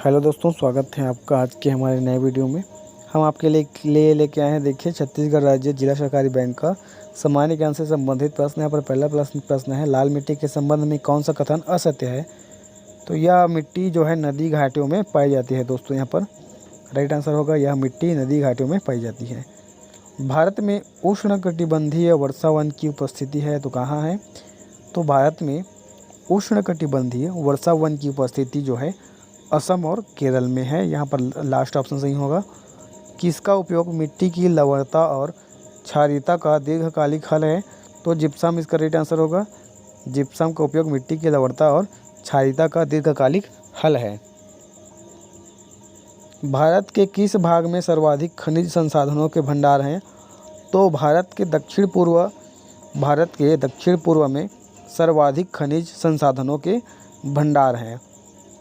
Hello दोस्तों, स्वागत है आपका आज के हमारे नए वीडियो में। हम आपके लिए लेके आए हैं। देखिए, छत्तीसगढ़ राज्य जिला सहकारी बैंक का सामान्य ज्ञान से संबंधित प्रश्न। यहाँ पर पहला प्रश्न है, लाल मिट्टी के संबंध में कौन सा कथन असत्य है? तो यह मिट्टी जो है नदी घाटियों में पाई जाती है। दोस्तों, यहाँ पर राइट आंसर होगा, यह मिट्टी नदी घाटियों में पाई जाती है। भारत में उष्णकटिबंधीय वर्षावन की उपस्थिति है, तो कहाँ है? तो भारत में उष्णकटिबंधीय वर्षावन की उपस्थिति जो है असम और केरल में है। यहाँ पर लास्ट ऑप्शन सही होगा। किसका उपयोग मिट्टी की लवणता और क्षारीयता का दीर्घकालिक हल है? तो जिप्सम इसका राइट आंसर होगा। जिप्सम का उपयोग मिट्टी की लवणता और क्षारीयता का दीर्घकालिक हल है। भारत के किस भाग में सर्वाधिक खनिज संसाधनों के भंडार हैं? तो भारत के दक्षिण पूर्व में सर्वाधिक खनिज संसाधनों के भंडार हैं।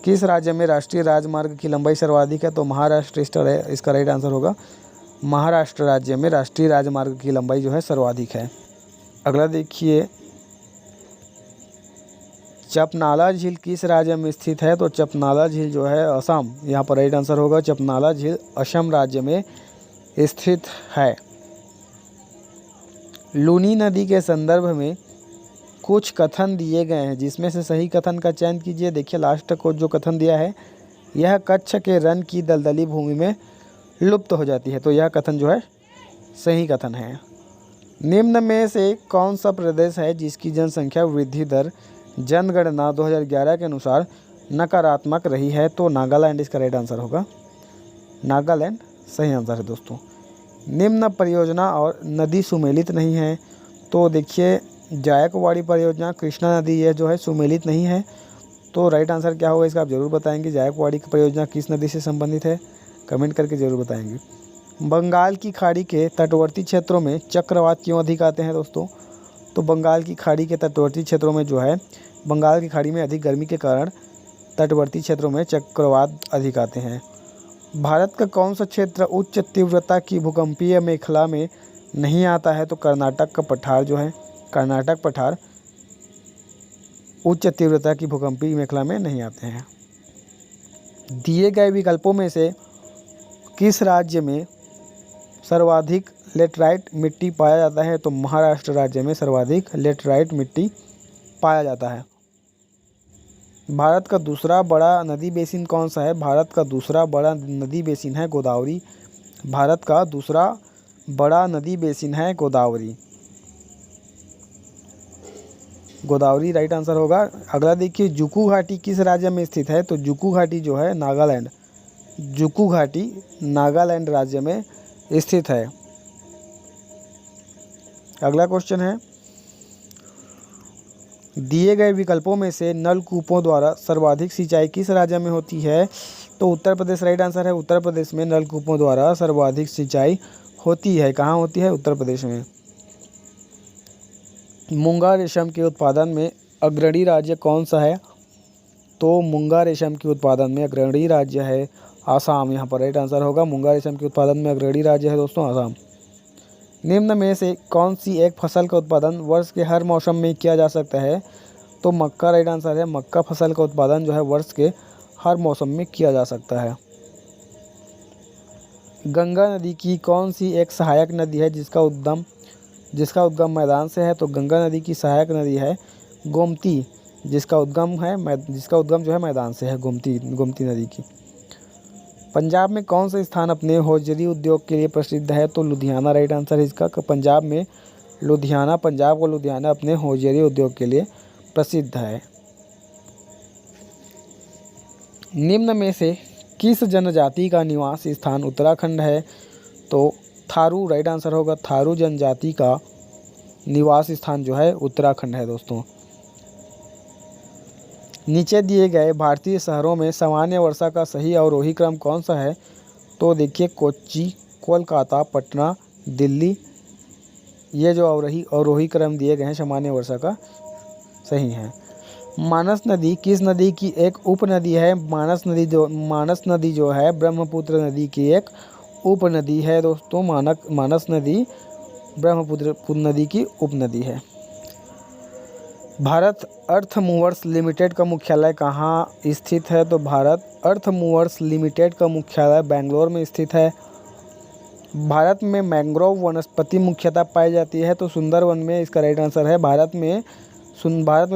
किस राज्य में राष्ट्रीय राजमार्ग की लंबाई सर्वाधिक है? तो महाराष्ट्र इसका राइट आंसर होगा। महाराष्ट्र राज्य में राष्ट्रीय राजमार्ग की लंबाई जो है सर्वाधिक है। अगला देखिए, चपनाला झील किस राज्य में स्थित है? तो चपनाला झील जो है असम, यहाँ पर राइट आंसर होगा। चपनाला झील असम राज्य में स्थित है। लूनी नदी के संदर्भ में कुछ कथन दिए गए हैं, जिसमें से सही कथन का चयन कीजिए। देखिए, लास्ट को जो कथन दिया है, यह कच्छ के रन की दलदली भूमि में लुप्त हो जाती है, तो यह कथन जो है सही कथन है। निम्न में से कौन सा प्रदेश है जिसकी जनसंख्या वृद्धि दर जनगणना 2011 के अनुसार नकारात्मक रही है? तो नागालैंड इसका राइट आंसर होगा। नागालैंड सही आंसर है। दोस्तों, निम्न परियोजना और नदी सुमेलित नहीं है। तो देखिए, जायकवाड़ी परियोजना कृष्णा नदी ये जो है सुमेलित नहीं है, तो राइट आंसर क्या होगा इसका आप ज़रूर बताएंगे। जायकवाड़ी की परियोजना किस नदी से संबंधित है? कमेंट करके ज़रूर बताएंगे। बंगाल की खाड़ी के तटवर्ती क्षेत्रों में चक्रवात क्यों अधिक आते हैं? दोस्तों, तो बंगाल की खाड़ी के तटवर्ती क्षेत्रों में जो है, बंगाल की खाड़ी में अधिक गर्मी के कारण तटवर्ती क्षेत्रों में चक्रवात अधिक आते हैं। भारत का कौन सा क्षेत्र उच्च तीव्रता की भूकंपीय मेखला में नहीं आता है? तो कर्नाटक का पठार जो है, कर्नाटक पठार उच्च तीव्रता की भूकंपीय मेखला में नहीं आते हैं। दिए गए विकल्पों में से किस राज्य में सर्वाधिक लेटराइट मिट्टी पाया जाता है? तो महाराष्ट्र राज्य में सर्वाधिक लेटराइट मिट्टी पाया जाता है। भारत का दूसरा बड़ा नदी बेसिन कौन सा है? भारत का दूसरा बड़ा नदी बेसिन है गोदावरी। भारत का दूसरा बड़ा नदी बेसिन है गोदावरी। गोदावरी राइट आंसर होगा। अगला देखिए, जुकू घाटी किस राज्य में स्थित है? तो जुकू घाटी जो है नागालैंड, जुकू घाटी नागालैंड राज्य में स्थित है। अगला क्वेश्चन है, दिए गए विकल्पों में से नलकूपों द्वारा सर्वाधिक सिंचाई किस राज्य में होती है? तो उत्तर प्रदेश राइट आंसर है। उत्तर प्रदेश में नलकूपों द्वारा सर्वाधिक सिंचाई होती है। कहाँ होती है? उत्तर प्रदेश में। मूंगा रेशम के उत्पादन में अग्रणी राज्य कौन सा है? तो मूंगा रेशम के उत्पादन में अग्रणी राज्य है आसाम। यहाँ पर राइट आंसर होगा। मूंगा रेशम के उत्पादन में अग्रणी राज्य है दोस्तों आसाम। निम्न में से कौन सी एक फसल का उत्पादन वर्ष के हर मौसम में किया जा सकता है? तो मक्का राइट आंसर है। मक्का फसल का उत्पादन जो है वर्ष के हर मौसम में किया जा सकता है। गंगा नदी की कौन सी एक सहायक नदी है जिसका उद्गम मैदान से है? तो गंगा नदी की सहायक नदी है गोमती, जिसका उद्गम जो है मैदान से है, गोमती नदी की। पंजाब में कौन सा स्थान अपने हौजरी उद्योग के लिए प्रसिद्ध है? तो लुधियाना राइट आंसर है इसका। पंजाब में पंजाब का लुधियाना अपने हौजरी उद्योग के लिए प्रसिद्ध है। निम्न में से किस जनजाति का निवास स्थान उत्तराखंड है? तो थारू राइट आंसर होगा। थारू जनजाति का निवास स्थान जो है उत्तराखंड है दोस्तों। नीचे दिए गए भारतीय शहरों में सामान्य वर्षा का सही अवरोही क्रम कौन सा है? तो देखिए, कोच्चि, कोलकाता, पटना, दिल्ली, ये जो अवरोही क्रम दिए गए हैं सामान्य वर्षा का सही है। मानस नदी किस नदी की एक उपनदी है? मानस नदी जो है ब्रह्मपुत्र नदी की एक उपनदी है दोस्तों। मानस नदी ब्रह्मपुत्र नदी की उपनदी है। भारत अर्थ मूवर्स लिमिटेड का मुख्यालय कहाँ स्थित है? तो भारत अर्थ मूवर्स लिमिटेड का मुख्यालय बेंगलोर में स्थित है। भारत में मैंग्रोव वनस्पति मुख्यतः पाई जाती है, तो सुंदरवन में इसका राइट आंसर है। भारत में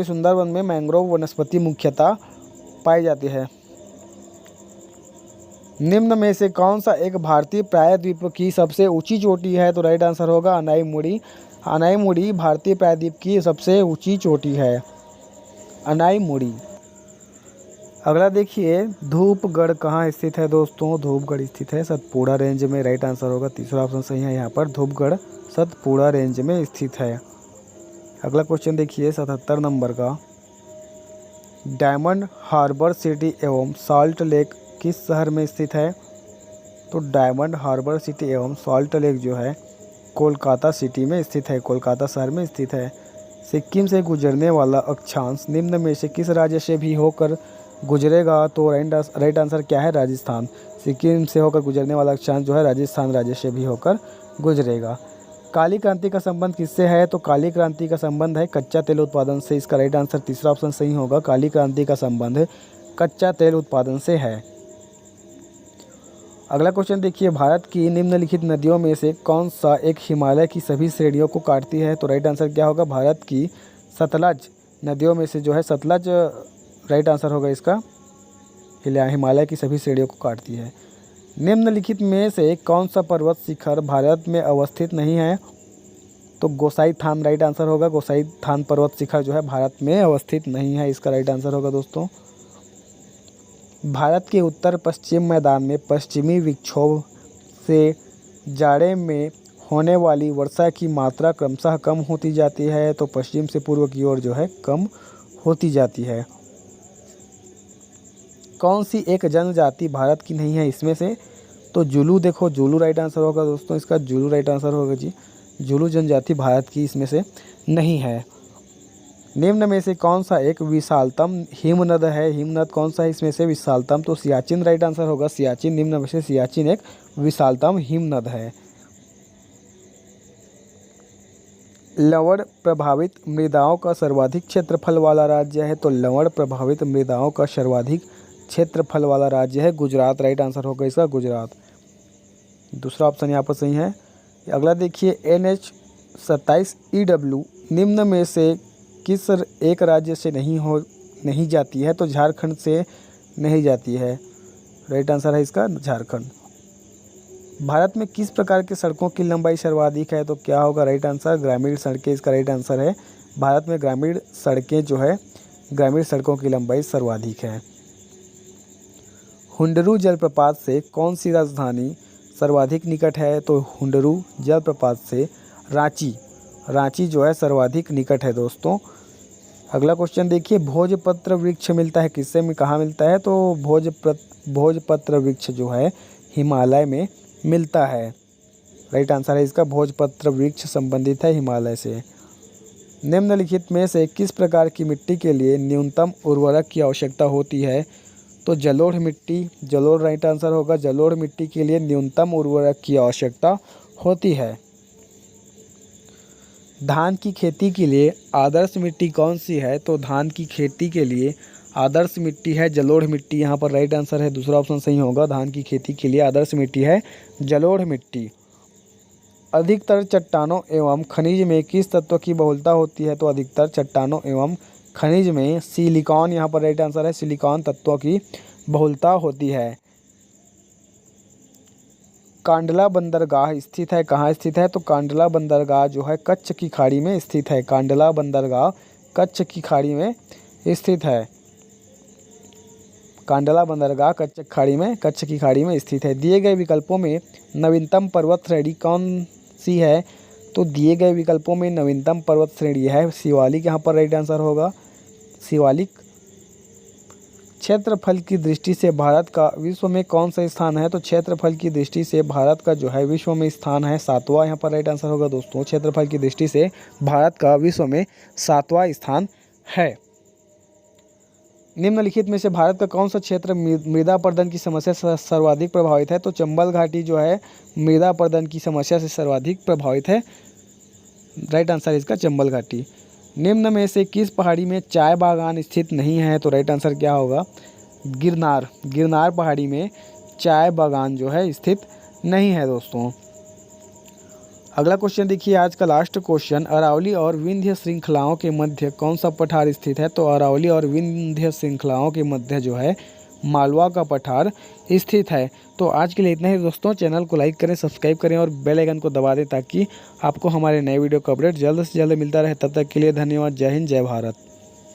सुंदरवन में मैंग्रोव वनस्पति मुख्यतः पाई जाती है। निम्न में से कौन सा एक भारतीय प्रायद्वीप की सबसे ऊंची चोटी है? तो राइट आंसर होगा अनाईमुड़ी। अनाईमुड़ी भारतीय प्रायद्वीप की सबसे ऊंची चोटी है, अनाईमुड़ी। अगला देखिए, धूपगढ़ कहाँ स्थित है दोस्तों? धूपगढ़ स्थित है सतपुड़ा रेंज में, राइट आंसर होगा। तीसरा ऑप्शन सही है यहाँ पर, धूपगढ़ सतपुड़ा रेंज में स्थित है। अगला क्वेश्चन देखिए 77 नंबर का, डायमंड हार्बर सिटी एवं सॉल्ट लेक किस शहर में स्थित है? तो डायमंड हार्बर सिटी एवं सॉल्ट लेक जो है कोलकाता सिटी में स्थित है, कोलकाता शहर में स्थित है। सिक्किम से गुजरने वाला अक्षांश निम्न में से किस राज्य से भी होकर गुजरेगा? तो राइट आंसर क्या है? राजस्थान। सिक्किम से होकर गुजरने वाला अक्षांश जो है राजस्थान राज्य से भी होकर गुजरेगा। काली क्रांति का संबंध किससे है? तो काली क्रांति का संबंध है कच्चा तेल उत्पादन से। इसका राइट आंसर तीसरा ऑप्शन सही होगा। काली क्रांति का संबंध कच्चा तेल उत्पादन से है। अगला क्वेश्चन देखिए, भारत की निम्नलिखित नदियों में से कौन सा एक हिमालय की सभी श्रेणियों को काटती है? तो राइट आंसर क्या होगा? भारत की सतलज नदियों में से जो है सतलज राइट आंसर होगा इसका, हिमालय की सभी श्रेणियों को काटती है। निम्नलिखित में से कौन सा पर्वत शिखर भारत में अवस्थित नहीं है? तो गोसाई थान राइट आंसर होगा। गोसाई थान पर्वत शिखर जो है भारत में अवस्थित नहीं है, इसका राइट आंसर होगा दोस्तों। भारत के उत्तर पश्चिम मैदान में पश्चिमी विक्षोभ से जाड़े में होने वाली वर्षा की मात्रा क्रमशः कम होती जाती है, तो पश्चिम से पूर्व की ओर जो है कम होती जाती है। कौन सी एक जनजाति भारत की नहीं है इसमें से? तो जुलू, देखो जुलू राइट आंसर होगा दोस्तों इसका, जुलू राइट आंसर होगा जी। जुलू जनजाति भारत की इसमें से नहीं है। निम्न में से कौन सा एक विशालतम हिमनद है? हिमनद कौन सा है इसमें से विशालतम? तो सियाचिन राइट आंसर होगा, सियाचिन। निम्न में से सियाचिन एक विशालतम हिमनद है। लवण प्रभावित मृदाओं का सर्वाधिक क्षेत्रफल वाला राज्य है, तो लवण प्रभावित मृदाओं का सर्वाधिक क्षेत्रफल वाला राज्य है गुजरात, राइट आंसर होगा इसका गुजरात। दूसरा ऑप्शन यहाँ पर सही है। अगला देखिए, NH-27EW निम्न में से किस एक राज्य से नहीं जाती है? तो झारखंड से नहीं जाती है, राइट आंसर है इसका झारखंड। भारत में किस प्रकार की सड़कों की लंबाई सर्वाधिक है? तो क्या होगा राइट आंसर? ग्रामीण सड़कें इसका राइट आंसर है। भारत में ग्रामीण सड़कें जो है ग्रामीण सड़कों की लंबाई सर्वाधिक है। हुंडरू जलप्रपात से कौन सी राजधानी सर्वाधिक निकट है? तो हुंडरू जलप्रपात से रांची जो है सर्वाधिक निकट है दोस्तों। अगला क्वेश्चन देखिए, भोजपत्र वृक्ष मिलता है किससे में, कहाँ मिलता है? तो भोजपत्र वृक्ष जो है हिमालय में मिलता है, राइट आंसर है इसका। भोजपत्र वृक्ष संबंधित है हिमालय से। निम्नलिखित में से किस प्रकार की मिट्टी के लिए न्यूनतम उर्वरक की आवश्यकता होती है? तो जलोढ़ मिट्टी, जलोढ़ राइट आंसर होगा। जलोढ़ मिट्टी के लिए न्यूनतम उर्वरक की आवश्यकता होती है। धान की खेती के लिए आदर्श मिट्टी कौन सी है? तो धान की खेती के लिए आदर्श मिट्टी है जलोढ़ मिट्टी, यहाँ पर राइट आंसर है। दूसरा ऑप्शन सही होगा। धान की खेती के लिए आदर्श मिट्टी है जलोढ़ मिट्टी। अधिकतर चट्टानों एवं खनिज में किस तत्व की बहुलता होती है? तो अधिकतर चट्टानों एवं खनिज में सिलिकॉन, यहाँ पर राइट आंसर है, सिलिकॉन तत्वों की बहुलता होती है। कांडला बंदरगाह स्थित है, कहाँ स्थित है? तो कांडला बंदरगाह जो है कच्छ की खाड़ी में स्थित है। कांडला बंदरगाह कच्छ की खाड़ी में स्थित है। कांडला बंदरगाह कच्छ की खाड़ी में स्थित है। दिए गए विकल्पों में नवीनतम पर्वत श्रेणी कौन सी है? तो दिए गए विकल्पों में नवीनतम पर्वत श्रेणी है शिवालिक, यहाँ पर राइट आंसर होगा शिवालिक। क्षेत्रफल की दृष्टि से भारत का विश्व में कौन सा स्थान है? तो क्षेत्रफल की दृष्टि से भारत का जो है विश्व में स्थान है 7वां, यहाँ पर राइट आंसर होगा दोस्तों। क्षेत्रफल की दृष्टि से भारत का विश्व में 7वां स्थान है। निम्नलिखित में से भारत का कौन सा क्षेत्र मृदा अपरदन की समस्या से सर्वाधिक प्रभावित है? तो चंबल घाटी जो है मृदा अपरदन की समस्या से सर्वाधिक प्रभावित है, राइट आंसर इसका चंबल घाटी। निम्न में से किस पहाड़ी में चाय बागान स्थित नहीं है? तो राइट आंसर क्या होगा? गिरनार। गिरनार पहाड़ी में चाय बागान जो है स्थित नहीं है दोस्तों। अगला क्वेश्चन देखिए, आज का लास्ट क्वेश्चन, अरावली और विंध्य श्रृंखलाओं के मध्य कौन सा पठार स्थित है? तो अरावली और विंध्य श्रृंखलाओं के मध्य जो है मालवा का पठार स्थित है। तो आज के लिए इतना ही दोस्तों। चैनल को लाइक करें, सब्सक्राइब करें और बेल आइकन को दबा दें ताकि आपको हमारे नए वीडियो का अपडेट जल्द से जल्द मिलता रहे। तब तक के लिए धन्यवाद। जय हिंद, जय भारत।